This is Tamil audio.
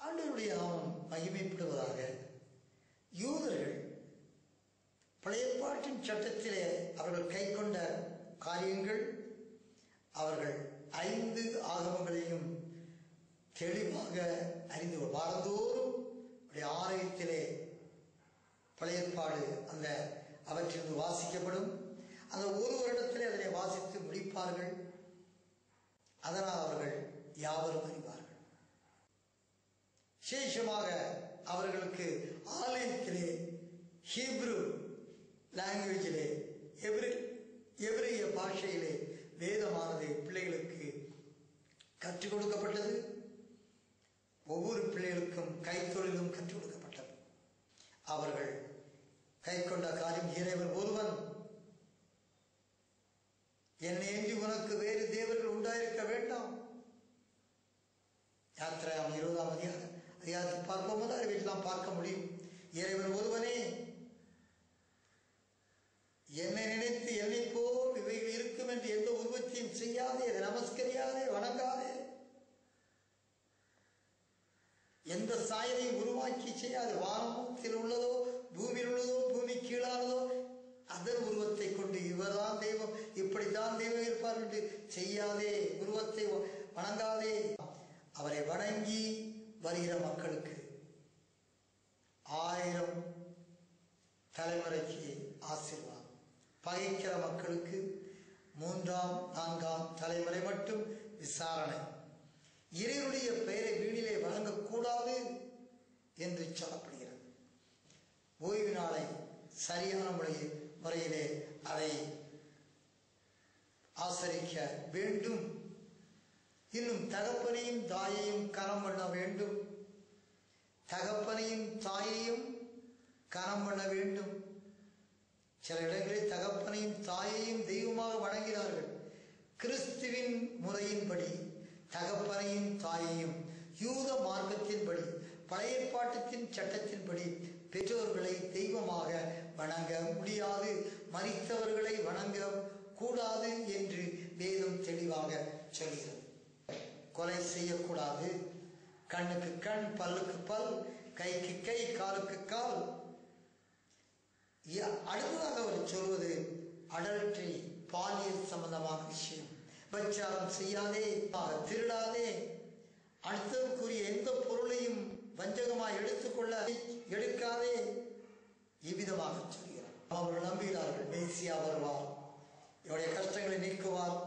ஆண்டவருடைய நாமம் மகிமைப்படுவதாக. யூதர்கள் பழைய ஏற்பாட்டின் சட்டத்திலே அவர்கள் கை கொண்ட காரியங்கள், அவர்கள் 5 ஆகமங்களையும் தெளிவாக அறிந்து வாரந்தோறும் ஆலயத்திலே பழைய ஏற்பாடு அந்த அவற்றிலிருந்து வாசிக்கப்படும். அந்த ஒரு வருடத்திலே அதனை வாசித்து முடிப்பார்கள். அதனால் அவர்கள் யாவரும் அறிவார்கள். விசேஷமாக அவர்களுக்கு ஆலயத்திலே ஹீப்ரு லாங்குவேஜிலே எபிரேய பாஷையிலே வேதமானது பிள்ளைகளுக்கு கற்றுக் கொடுக்கப்பட்டது. ஒவ்வொரு பிள்ளைகளுக்கும் கைத்தொழிலும் கற்றுக் கொடுக்கப்பட்டது. அவர்கள் கை கொண்ட காரியம், இறைவன் ஒருவன், என்னை என்று உனக்கு வேறு தேவர்கள் உண்டாயிருக்க வேண்டாம். யாத்திராகமம் 20ஆம் அதிகாரத்தில் பார்ப்போம், அறிவியெல்லாம் பார்க்க முடியும். இறைவன் ஒருவனே, என்னை நினைத்து என்னை போல் இவைகள் இருக்கும் என்று எந்த உருவத்தையும் செய்யாதே, நமஸ்கரியாதே, வணங்காதே, எந்த சாயலையும் உருவாக்கி செய்யாது. வானத்தில் உள்ளதோ பூமியில் உள்ளதோ பூமி கீழானதோ அதன் உருவத்தை கொண்டு இவர்தான் தெய்வம், இப்படித்தான் தெய்வம் இருப்பார் என்று செய்யாதே, உருவத்தை வணங்காதே. அவரை வணங்கி வருகிற மக்களுக்கு 1000 தலைமுறைக்கு ஆசீர்வாதம், பகைக்கிற மக்களுக்கு 3ஆம் 4ஆம் தலைமுறை மட்டும் விசாரணை. இறைவனுடைய பெயரை வீணிலே வழங்கக்கூடாது என்று சொல்லப்படுகிறது. ஓய்வு நாளை சரியான முறையிலே அதை ஆசரிக்க வேண்டும். இன்னும் தகப்பனையும் தாயையும் கனம் பண்ண வேண்டும். தகப்பனையும் தாயையும் கனம் பண்ண வேண்டும். சில இடங்களில் தகப்பனையும் தாயையும் தெய்வமாக வணங்கினார்கள். கிறிஸ்துவின் முறையின்படி தகப்பனையும் தாயையும் யூத மார்க்கத்தின்படி பழைய ஏற்பாட்டின் சட்டத்தின்படி பெற்றோர்களை தெய்வமாக வணங்க முடியாது, மரித்தவர்களை வணங்க கூடாது என்று வேதம் தெளிவாக சொல்கிறது. கொலை செய்யக்கூடாது, கண்ணுக்கு கண், பல்லுக்கு பல், கைக்கு கை, காலுக்கு கால். அடுத்ததாக அவர் சொல்வது அடல்ட்ரி, பாலியல் சம்பந்தமான விஷயம். விபச்சாரம் செய்யாதே, திருடாதே, அடுத்தவருக்குரிய எந்த பொருளையும் வஞ்சகமாக எடுக்காதே, இவ்விதமாக சொல்கிறார். அவர்கள் நம்புகிறார்கள், மேசியா வருவார், இவருடைய கஷ்டங்களை நீக்குவார்,